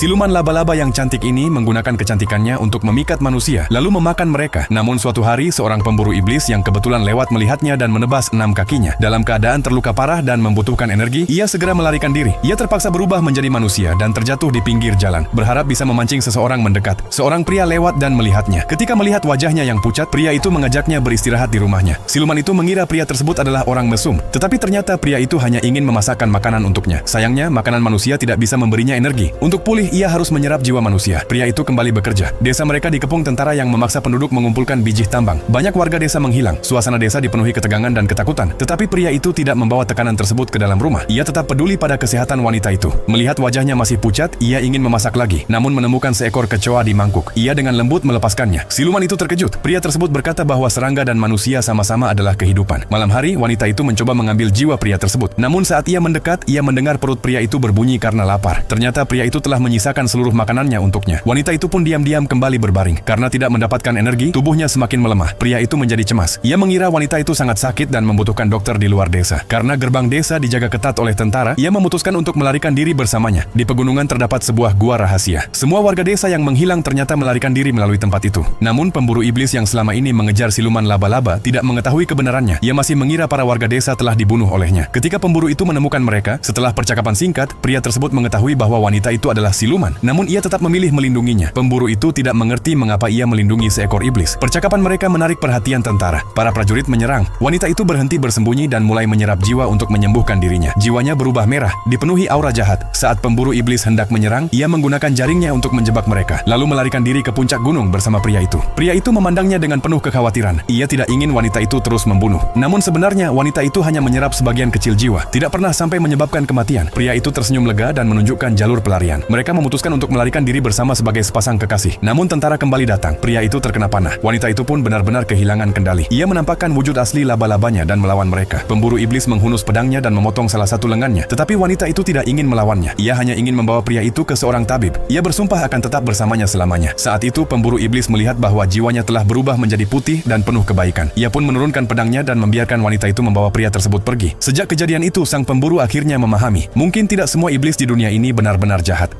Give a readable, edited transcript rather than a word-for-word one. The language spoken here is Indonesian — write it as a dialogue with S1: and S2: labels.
S1: Siluman laba-laba yang cantik ini menggunakan kecantikannya untuk memikat manusia, lalu memakan mereka. Namun suatu hari, seorang pemburu iblis yang kebetulan lewat melihatnya dan menebas 6 kakinya. Dalam keadaan terluka parah dan membutuhkan energi, ia segera melarikan diri. Ia terpaksa berubah menjadi manusia dan terjatuh di pinggir jalan, berharap bisa memancing seseorang mendekat. Seorang pria lewat dan melihatnya. Ketika melihat wajahnya yang pucat, pria itu mengajaknya beristirahat di rumahnya. Siluman itu mengira pria tersebut adalah orang mesum, tetapi ternyata pria itu hanya ingin memasakkan makanan untuknya. Sayangnya, makanan manusia tidak bisa memberinya energi. Untuk pulih, ia harus menyerap jiwa manusia. Pria itu kembali bekerja. Desa mereka dikepung tentara yang memaksa penduduk mengumpulkan biji tambang. Banyak warga desa menghilang. Suasana desa dipenuhi ketegangan dan ketakutan. Tetapi pria itu tidak membawa tekanan tersebut ke dalam rumah. Ia tetap peduli pada kesehatan wanita itu. Melihat wajahnya masih pucat, ia ingin memasak lagi, namun menemukan seekor kecoa di mangkuk. Ia dengan lembut melepaskannya. Siluman itu terkejut. Pria tersebut berkata bahwa serangga dan manusia sama-sama adalah kehidupan. Malam hari, wanita itu mencoba mengambil jiwa pria tersebut. Namun saat ia mendekat, ia mendengar perut pria itu berbunyi karena lapar. Ternyata pria itu telah menyisakan seluruh makanannya untuknya. Wanita itu pun diam-diam kembali berbaring. Karena tidak mendapatkan energi, tubuhnya semakin melemah. Pria itu menjadi cemas. Ia mengira wanita itu sangat sakit dan membutuhkan dokter di luar desa. Karena gerbang desa dijaga ketat oleh tentara, ia memutuskan untuk melarikan diri bersamanya. Di pegunungan terdapat sebuah gua rahasia. Semua warga desa yang menghilang ternyata melarikan diri melalui tempat itu. Namun pemburu iblis yang selama ini mengejar siluman laba-laba tidak mengetahui kebenarannya. Ia masih mengira para warga desa telah dibunuh olehnya. Ketika pemburu itu menemukan mereka, setelah percakapan singkat, pria tersebut mengetahui bahwa wanita itu adalah siluman. Namun ia tetap memilih melindunginya. Pemburu itu tidak mengerti mengapa ia melindungi seekor iblis. Percakapan mereka menarik perhatian tentara. Para prajurit menyerang. Wanita itu berhenti bersembunyi dan mulai menyerap jiwa untuk menyembuhkan dirinya. Jiwanya berubah merah, dipenuhi aura jahat. Saat pemburu iblis hendak menyerang, ia menggunakan jaringnya untuk menjebak mereka, lalu melarikan diri ke puncak gunung bersama pria itu. Pria itu memandangnya dengan penuh kekhawatiran. Ia tidak ingin wanita itu terus membunuh. Namun sebenarnya wanita itu hanya menyerap sebagian kecil jiwa, tidak pernah sampai menyebabkan kematian. Pria itu tersenyum lega dan menunjukkan jalur pelarian. Mereka memutuskan untuk melarikan diri bersama sebagai sepasang kekasih. Namun tentara kembali datang. Pria itu terkena panah. Wanita itu pun benar-benar kehilangan kendali. Ia menampakkan wujud asli laba-labanya dan melawan mereka. Pemburu iblis menghunus pedangnya dan memotong salah satu lengannya. Tetapi wanita itu tidak ingin melawannya. Ia hanya ingin membawa pria itu ke seorang tabib. Ia bersumpah akan tetap bersamanya selamanya. Saat itu pemburu iblis melihat bahwa jiwanya telah berubah menjadi putih dan penuh kebaikan. Ia pun menurunkan pedangnya dan membiarkan wanita itu membawa pria tersebut pergi. Sejak kejadian itu, sang pemburu akhirnya memahami, mungkin tidak semua iblis di dunia ini benar-benar jahat.